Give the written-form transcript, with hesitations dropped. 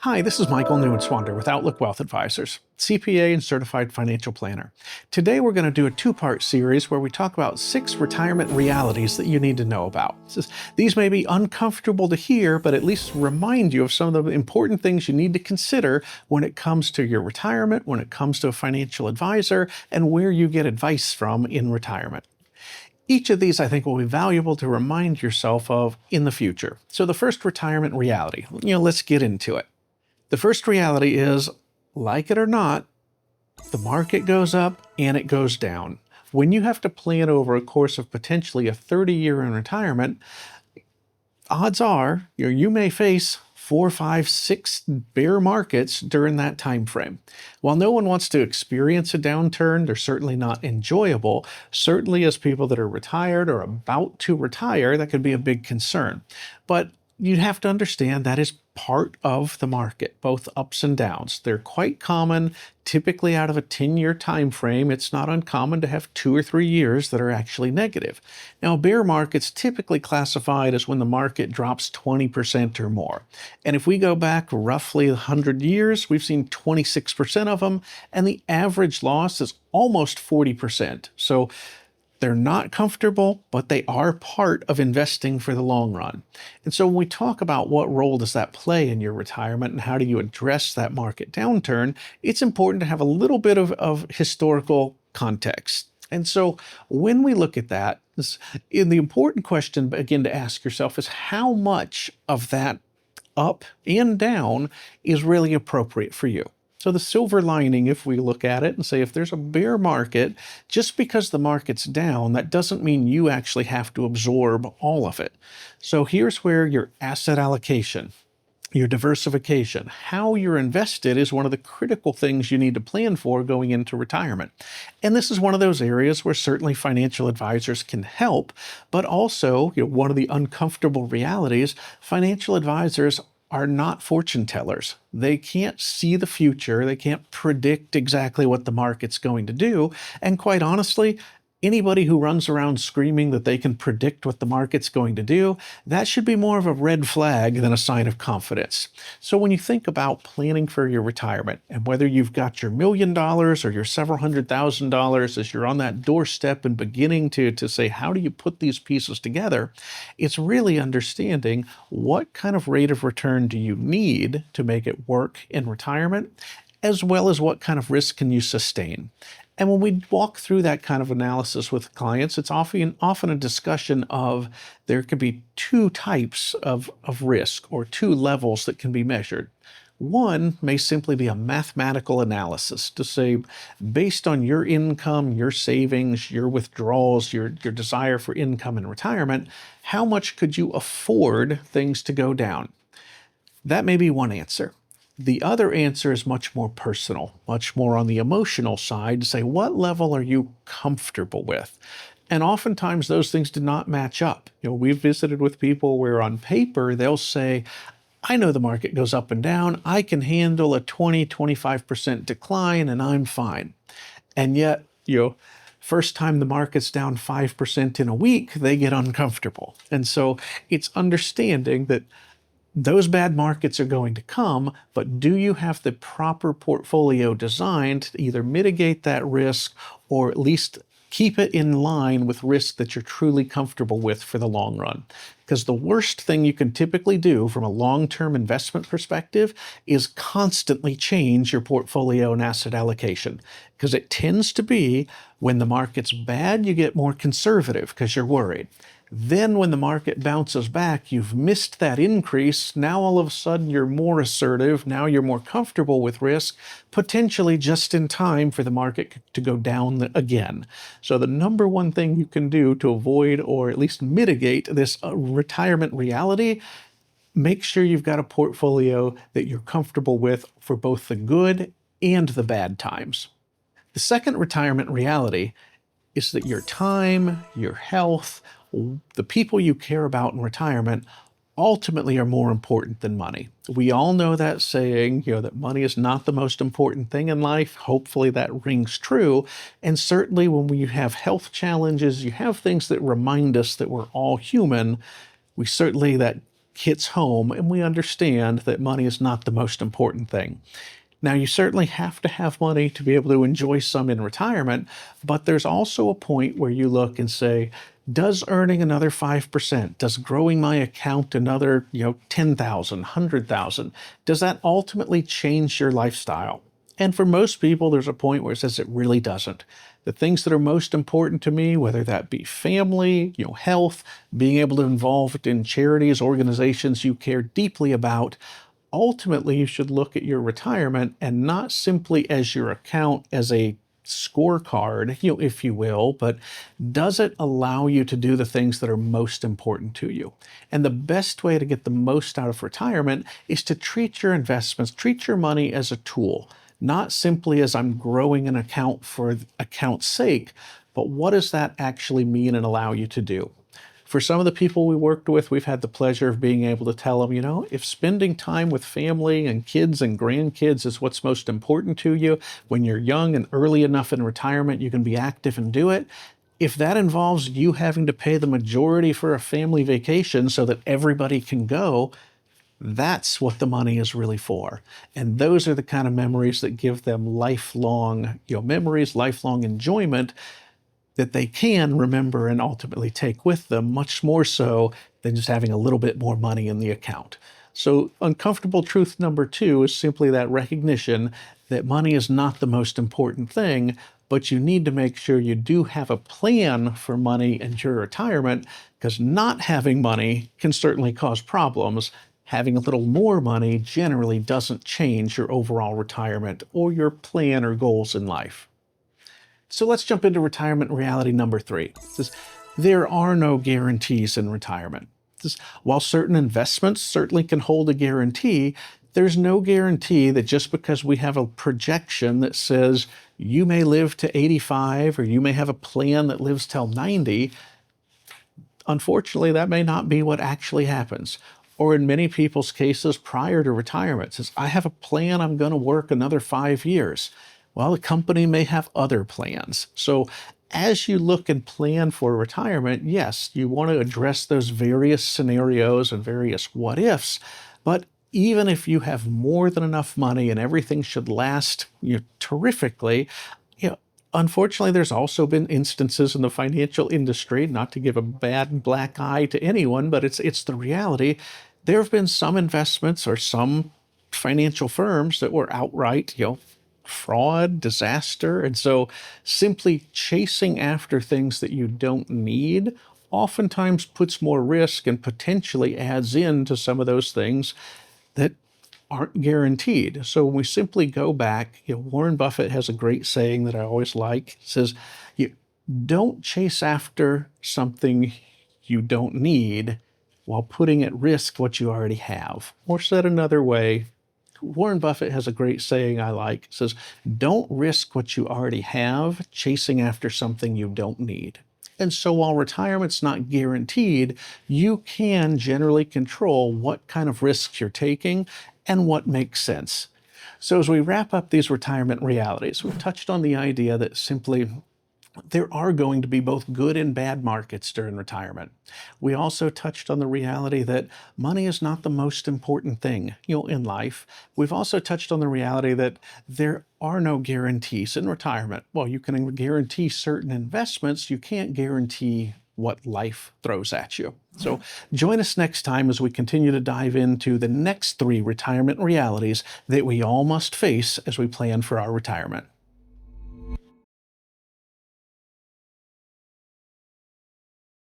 Hi, this is Michael Neuenschwander with Outlook Wealth Advisors, CPA and Certified Financial Planner. Today we're going to do a two-part series where we talk about 6 retirement realities that you need to know about. These may be uncomfortable to hear, but at least remind you of some of the important things you need to consider when it comes to your retirement, when it comes to a financial advisor, and where you get advice from in retirement. Each of these, I think, will be valuable to remind yourself of in the future. So the first retirement reality, let's get into it. The first reality is, like it or not, the market goes up and it goes down. When you have to plan over a course of potentially a 30-year in retirement, odds are you may face 4, 5, 6 bear markets during that time frame. While no one wants to experience a downturn, they're certainly not enjoyable. Certainly as people that are retired or about to retire, that could be a big concern. But you'd have to understand that is part of the market, both ups and downs. They're quite common, typically out of a 10-year time frame. It's not uncommon to have 2 or 3 years that are actually negative. Now, a bear market's typically classified as when the market drops 20% or more. And if we go back roughly 100 years, we've seen 26% of them, and the average loss is almost 40%. So they're not comfortable, but they are part of investing for the long run. And so when we talk about what role does that play in your retirement and how do you address that market downturn, it's important to have a little bit of historical context. And so when we look at that, the important question, again, to ask yourself is how much of that up and down is really appropriate for you. So the silver lining, if we look at it and say, if there's a bear market, just because the market's down, that doesn't mean you actually have to absorb all of it. So here's where your asset allocation, your diversification, how you're invested is one of the critical things you need to plan for going into retirement. And this is one of those areas where certainly financial advisors can help, but also, one of the uncomfortable realities, financial advisors are not fortune tellers. They can't see the future. They can't predict exactly what the market's going to do. And quite honestly, anybody who runs around screaming that they can predict what the market's going to do, that should be more of a red flag than a sign of confidence. So when you think about planning for your retirement, and whether you've got your $1 million or your several $100,000 as you're on that doorstep and beginning to say, how do you put these pieces together? It's really understanding what kind of rate of return do you need to make it work in retirement, as well as what kind of risk can you sustain. And when we walk through that kind of analysis with clients, it's often a discussion of there could be 2 types of risk or 2 levels that can be measured. One may simply be a mathematical analysis to say, based on your income, your savings, your withdrawals, your desire for income in retirement, how much could you afford things to go down? That may be one answer. The other answer is much more personal, much more on the emotional side to say, what level are you comfortable with? And oftentimes those things do not match up. We've visited with people where on paper they'll say, I know the market goes up and down. I can handle a 20-25% decline and I'm fine. And yet, first time the market's down 5% in a week, they get uncomfortable. And so it's understanding that those bad markets are going to come, but do you have the proper portfolio designed to either mitigate that risk or at least keep it in line with risk that you're truly comfortable with for the long run? Because the worst thing you can typically do from a long-term investment perspective is constantly change your portfolio and asset allocation. Because it tends to be when the market's bad, you get more conservative because you're worried. Then when the market bounces back, you've missed that increase. Now all of a sudden you're more assertive. Now you're more comfortable with risk, potentially just in time for the market to go down again. So the number one thing you can do to avoid or at least mitigate this retirement reality, make sure you've got a portfolio that you're comfortable with for both the good and the bad times. The second retirement reality is that your time, your health, the people you care about in retirement ultimately are more important than money. We all know that saying, that money is not the most important thing in life. Hopefully that rings true. And certainly when we have health challenges, you have things that remind us that we're all human. That hits home and we understand that money is not the most important thing. Now, you certainly have to have money to be able to enjoy some in retirement, but there's also a point where you look and say, does earning another 5%, does growing my account another, 10,000, 100,000, does that ultimately change your lifestyle? And for most people, there's a point where it says it really doesn't. The things that are most important to me, whether that be family, health, being able to involve in charities, organizations you care deeply about, ultimately you should look at your retirement and not simply as your account as a scorecard, if you will, but does it allow you to do the things that are most important to you? And the best way to get the most out of retirement is to treat your investments, treat your money as a tool, not simply as I'm growing an account for account's sake, but what does that actually mean and allow you to do? For some of the people we worked with, we've had the pleasure of being able to tell them, if spending time with family and kids and grandkids is what's most important to you, when you're young and early enough in retirement, you can be active and do it. If that involves you having to pay the majority for a family vacation so that everybody can go, that's what the money is really for. And those are the kind of memories that give them lifelong, memories, lifelong enjoyment that they can remember and ultimately take with them, much more so than just having a little bit more money in the account. So uncomfortable truth number 2 is simply that recognition that money is not the most important thing, but you need to make sure you do have a plan for money and your retirement, because not having money can certainly cause problems. Having a little more money generally doesn't change your overall retirement or your plan or goals in life. So let's jump into retirement reality number 3. It says, there are no guarantees in retirement. While certain investments certainly can hold a guarantee, there's no guarantee that just because we have a projection that says you may live to 85 or you may have a plan that lives till 90, unfortunately, that may not be what actually happens. Or in many people's cases prior to retirement, says, I have a plan, I'm going to work another 5 years. Well, the company may have other plans. So as you look and plan for retirement, yes, you want to address those various scenarios and various what ifs, but even if you have more than enough money and everything should last terrifically, unfortunately, there's also been instances in the financial industry, not to give a bad black eye to anyone, but it's the reality. There have been some investments or some financial firms that were outright, fraud, disaster. And so simply chasing after things that you don't need oftentimes puts more risk and potentially adds into some of those things that aren't guaranteed. So when we simply go back, Warren Buffett has a great saying that I always like. It says, you don't chase after something you don't need while putting at risk what you already have. Or said another way, Warren Buffett has a great saying I like. It says, don't risk what you already have chasing after something you don't need. And so while retirement's not guaranteed, you can generally control what kind of risks you're taking and what makes sense. So as we wrap up these retirement realities, we've touched on the idea that simply there are going to be both good and bad markets during retirement. We also touched on the reality that money is not the most important thing, in life. We've also touched on the reality that there are no guarantees in retirement. Well, you can guarantee certain investments, you can't guarantee what life throws at you. So join us next time as we continue to dive into the next 3 retirement realities that we all must face as we plan for our retirement.